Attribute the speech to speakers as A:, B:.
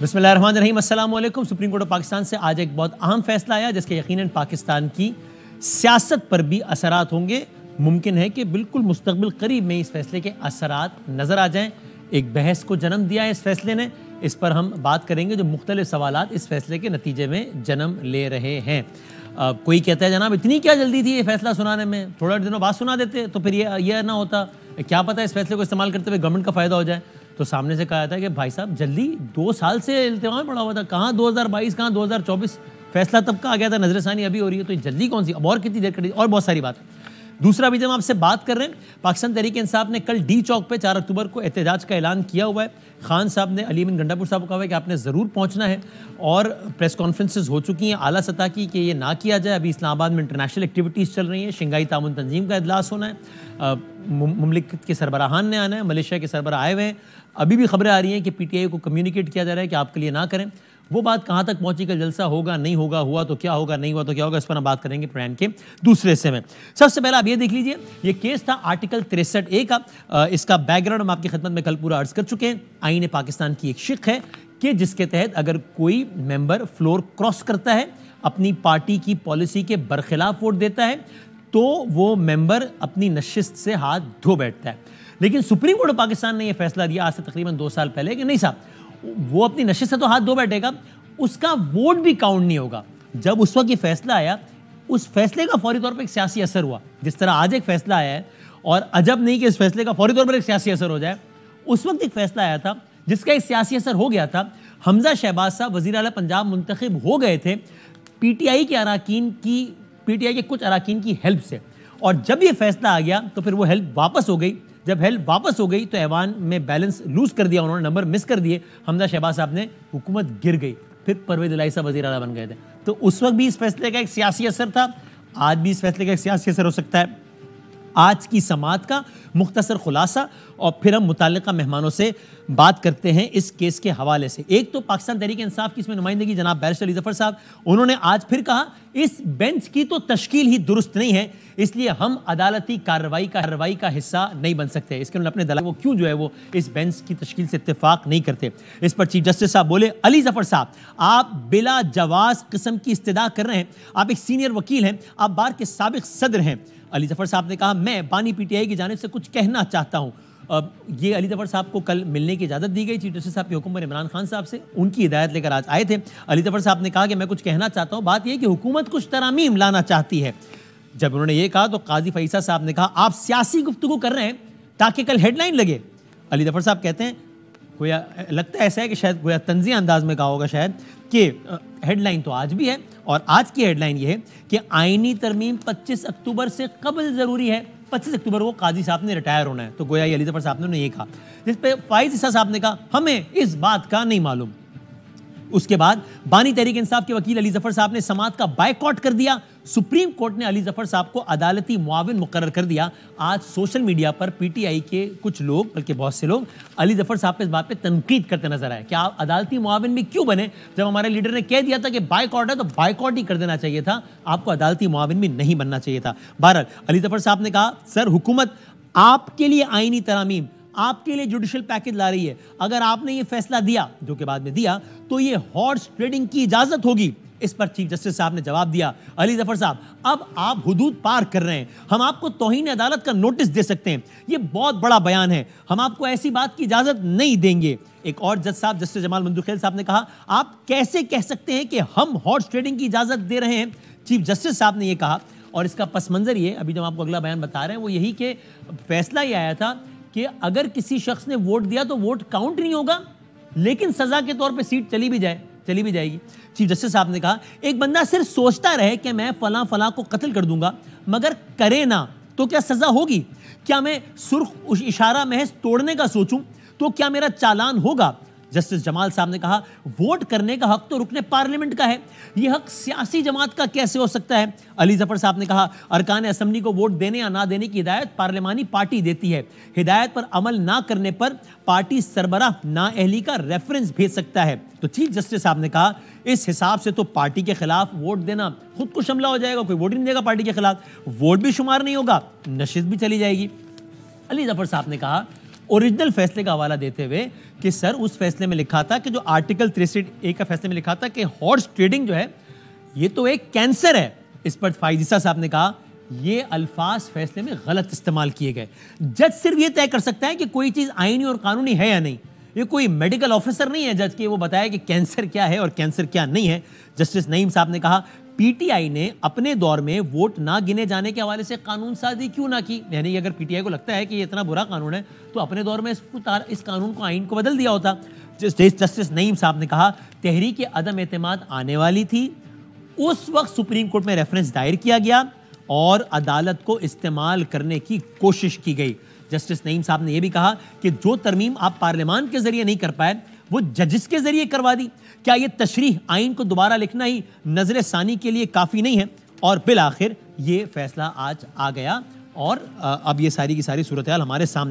A: بسم اللہ الرحمن الرحیم، السلام علیکم۔ سپریم کورٹ آف پاکستان سے آج ایک بہت اہم فیصلہ آیا جس کے یقیناً پاکستان کی سیاست پر بھی اثرات ہوں گے۔ ممکن ہے کہ بالکل مستقبل قریب میں اس فیصلے کے اثرات نظر آ جائیں۔ ایک بحث کو جنم دیا ہے اس فیصلے نے، اس پر ہم بات کریں گے جو مختلف سوالات اس فیصلے کے نتیجے میں جنم لے رہے ہیں۔ کوئی کہتا ہے جناب اتنی کیا جلدی تھی یہ فیصلہ سنانے میں، تھوڑا دنوں بعد سنا دیتے تو پھر یہ نہ ہوتا، کیا پتہ اس فیصلے کو استعمال کرتے ہوئے گورنمنٹ کا فائدہ ہو جائے۔ تو سامنے سے کہا تھا کہ بھائی صاحب جلدی 2 سال سے التوا میں پڑا ہوا تھا، کہاں 2022 کہاں 2024، فیصلہ تب کا آ گیا تھا، نظر ثانی ابھی ہو رہی ہے، تو جلدی کون سی، اب اور کتنی دیر کر دی، اور بہت ساری بات ہے۔ دوسرا بھی جب آپ سے بات کر رہے ہیں، پاکستان تحریک انصاف نے کل ڈی چوک پہ 4 اکتوبر کو احتجاج کا اعلان کیا ہوا ہے۔ خان صاحب نے علی امین گنڈا پور صاحب کو کہا ہے کہ آپ نے ضرور پہنچنا ہے، اور پریس کانفرنسز ہو چکی ہیں اعلیٰ سطح کی کہ یہ نہ کیا جائے۔ ابھی اسلام آباد میں انٹرنیشنل ایکٹیویٹیز چل رہی ہیں، شنگھائی تعاون تنظیم کا اجلاس ہونا ہے، مملکت کے سربراہان نے آنا ہے، ملیشیا کے سربراہ آئے ہوئے ہیں۔ ابھی بھی خبریں آ رہی ہیں کہ پی ٹی آئی کو کمیونیکیٹ کیا جا رہا ہے کہ آپ کے لیے نہ کریں۔ وہ بات کہاں تک پہنچی کہ جلسہ ہوگا نہیں ہوگا، ہوا تو کیا ہوگا، نہیں ہوا تو کیا ہوگا، اس پر ہم بات کریں گے پروگرام کے دوسرے حصے میں۔ سب سے پہلے آپ یہ دیکھ لیجئے، یہ کیس تھا آرٹیکل 63A کا۔ اس کا بیک گراؤنڈ ہم آپ کی خدمت میں کل پورا عرض کر چکے ہیں۔ آئین پاکستان کی ایک شق ہے کہ جس کے تحت اگر کوئی ممبر فلور کراس کرتا ہے، اپنی پارٹی کی پالیسی کے برخلاف ووٹ دیتا ہے، تو وہ ممبر اپنی نشست سے ہاتھ دھو بیٹھتا ہے۔ لیکن سپریم کورٹ آف پاکستان نے یہ فیصلہ دیا آج سے تقریباً 2 سال پہلے کہ نہیں صاحب، وہ اپنی نشست سے تو ہاتھ دھو بیٹھے گا، اس کا ووٹ بھی کاؤنٹ نہیں ہوگا۔ جب اس وقت یہ فیصلہ آیا، اس فیصلے کا فوری طور پر ایک سیاسی اثر ہوا، جس طرح آج ایک فیصلہ آیا ہے، اور عجب نہیں کہ اس فیصلے کا فوری طور پر ایک سیاسی اثر ہو جائے۔ اس وقت ایک فیصلہ آیا تھا جس کا ایک سیاسی اثر ہو گیا تھا۔ حمزہ شہباز صاحب وزیر اعلیٰ پنجاب منتخب ہو گئے تھے پی ٹی آئی کے کچھ اراکین کی ہیلپ سے، اور جب یہ فیصلہ آ گیا تو پھر وہ ہیلپ واپس ہو گئی۔ جب ہیلپ واپس ہو گئی تو ایوان میں بیلنس لوز کر دیا، انہوں نے نمبر مس کر دیے، حمزہ شہباز صاحب نے، حکومت گر گئی، پھر پرویز الہی صاحب وزیر اعلیٰ بن گئے تھے۔ تو اس وقت بھی اس فیصلے کا ایک سیاسی اثر تھا، آج بھی اس فیصلے کا ایک سیاسی اثر ہو سکتا ہے۔ آج کی سماعت کا مختصر خلاصہ، اور پھر ہم متعلقہ مہمانوں سے بات کرتے ہیں اس کیس کے حوالے سے۔ ایک تو پاکستان تحریک انصاف کی اس میں نمائندگی جناب بیرسٹر علی ظفر صاحب، انہوں نے آج پھر کہا اس بینچ کی تو تشکیل ہی درست نہیں ہے، اس لیے ہم عدالتی کارروائی کا حصہ نہیں بن سکتے۔ اس کے انہوں نے اپنے دلائل وہ کیوں جو ہے وہ اس بینچ کی تشکیل سے اتفاق نہیں کرتے۔ اس پر چیف جسٹس صاحب بولے، علی ظفر صاحب آپ بلا جواز قسم کی استدعا کر رہے ہیں، آپ ایک سینئر وکیل ہیں، آپ بار کے سابق صدر ہیں۔ علی ظفر صاحب نے کہا میں بانی پی ٹی آئی کی جانب سے کچھ کہنا چاہتا ہوں۔ یہ علی ظفر صاحب کو کل ملنے کی اجازت دی گئی چیف جسٹس صاحب کے حکم پر عمران خان صاحب سے، ان کی ہدایت لے کر آج آئے تھے۔ علی ظفر صاحب نے کہا کہ میں کچھ کہنا چاہتا ہوں، بات یہ کہ حکومت کچھ ترامیم لانا چاہتی ہے۔ جب انہوں نے یہ کہا تو قاضی فیصل صاحب نے کہا آپ سیاسی گفتگو کر رہے ہیں تاکہ کل ہیڈ لائن لگے۔ علی ظفر صاحب کہتے ہیں گویا لگتا ہے ایسا ہے کہ شاید گویا طنزیہ انداز میں کہا ہوگا شاید، کہ ہیڈ لائن تو آج بھی ہے، اور آج کی ہیڈ لائن یہ ہے کہ آئینی ترمیم 25 اکتوبر سے قبل ضروری ہے۔ 25 اکتوبر کو قاضی صاحب نے ریٹائر ہونا ہے، تو گویا یہ علی ظفر صاحب نے یہ کہا، جس پہ فائز عیسیٰ صاحب نے کہا ہمیں اس بات کا نہیں معلوم۔ اس کے بعد بانی تحریک انصاف کے وکیل علی ظفر صاحب نے سماعت کا بائیکاٹ کر دیا۔ سپریم کورٹ نے علی ظفر صاحب کو عدالتی معاون مقرر کر دیا۔ آج social media per P T I کے کچھ لوگ، بلکہ بہت سے لوگ، علی ظفر صاحب پہ اس بات پہ تنقید کرتے نظر آئے کہ آپ عدالتی معاون بھی کیوں بنے، جب ہمارے لیڈر نے کہہ دیا تھا کہ بائیکاٹ ہے تو بائیکاٹ ہی کر دینا چاہیے تھا، آپ کو عدالتی معاون بھی نہیں بننا چاہیے تھا۔ بہرحال علی ظفر صاحب نے کہا سر حکومت آپ کے لیے آئینی ترامیم، آپ کے لیے جوڈیشل پیکج لا رہی ہے، اگر آپ نے یہ فیصلہ دیا جو کہ بعد میں دیا تو یہ ہارس ٹریڈنگ کی اجازت ہوگی۔ اس پر چیف جسٹس صاحب نے جواب دیا علی ظفر صاحب اب آپ حدود پار کر رہے ہیں، ہم آپ کو توہین عدالت کا نوٹس دے سکتے ہیں، یہ بہت بڑا بیان ہے، ہم آپ کو ایسی بات کی اجازت نہیں دیں گے۔ ایک اور جج صاحب جسٹس جمال مندوخیل صاحب نے کہا آپ کیسے کہہ سکتے ہیں کہ ہم ہارس ٹریڈنگ کی اجازت دے رہے ہیں۔ چیف جسٹس صاحب نے یہ کہا، اور اس کا پس منظر یہ ابھی جب آپ کو اگلا بیان بتا رہے ہیں وہ یہی کہ فیصلہ یہ آیا تھا کہ اگر کسی شخص نے ووٹ دیا تو ووٹ کاؤنٹ نہیں ہوگا، لیکن سزا کے طور پہ سیٹ چلی بھی جائے گی۔ چیف جسٹس صاحب نے کہا ایک بندہ صرف سوچتا رہے کہ میں فلاں فلاں کو قتل کر دوں گا مگر کرے نہ تو کیا سزا ہوگی؟ کیا میں سرخ اشارہ محض توڑنے کا سوچوں تو کیا میرا چالان ہوگا؟ جسٹس جمال صاحب نے کہا ووٹ کرنے کا حق تو رکن پارلیمنٹ کا ہے، یہ حق سیاسی جماعت کا کیسے ہو سکتا ہے؟ علی ظفر صاحب نے کہا ارکان اسمبلی کو ووٹ دینے یا نہ دینے کی ہدایت پارلیمانی پارٹی دیتی ہے، ہدایت پر عمل نہ کرنے پر پارٹی سربراہ نااہلی کا ریفرنس بھیج سکتا ہے۔ تو چیف جسٹس صاحب نے کہا اس حساب سے تو پارٹی کے خلاف ووٹ دینا خود کو شملہ ہو جائے گا، کوئی ووٹ نہیں دے گا پارٹی کے خلاف، ووٹ بھی شمار نہیں ہوگا، نشست بھی چلی جائے گی۔ علی ظفر صاحب نے کہا اوریجنل فیصلے کا حوالہ دیتے ہوئے کہ سر اس فیصلے میں لکھا تھا کہ جو آرٹیکل 63A کا فیصلے میں لکھا تھا کہ ہارس ٹریڈنگ جو ہے یہ تو ایک کینسر ہے، اس پر فائز عیسیٰ صاحب نے کہا یہ الفاظ فیصلے میں غلط استعمال کیے گئے۔ جج صرف یہ طے کر سکتا ہے کہ کوئی چیز آئینی اور قانونی ہے یا نہیں، یہ کوئی میڈیکل آفیسر نہیں ہے جج کہ وہ بتائے کہ کینسر کیا ہے اور کینسر کیا نہیں ہے۔ جسٹس نعیم صاحب نے کہا پی ٹی آئی نے اپنے دور میں ووٹ نہ گنے جانے کے حوالے سے قانون سازی کیوں نہ کی، یعنی اگر پی ٹی آئی کو لگتا ہے کہ یہ اتنا برا قانون ہے تو اپنے دور میں اس قانون کو آئین کو بدل دیا ہوتا۔ جسٹس نعیم صاحب نے کہا تحریک عدم اعتماد آنے والی تھی، اس وقت سپریم کورٹ میں ریفرنس دائر کیا گیا اور عدالت کو استعمال کرنے کی کوشش کی گئی۔ جسٹس نعیم صاحب نے یہ بھی کہا کہ جو ترمیم آپ پارلیمان کے ذریعے نہیں کر پائے وہ ججز کے ذریعے کروا دی، کیا یہ تشریح آئین کو دوبارہ لکھنا ہی نظر ثانی کے لیے کافی نہیں ہے؟ اور بالآخر یہ فیصلہ آج آ گیا اور اب یہ ساری کی ساری صورتحال ہمارے سامنے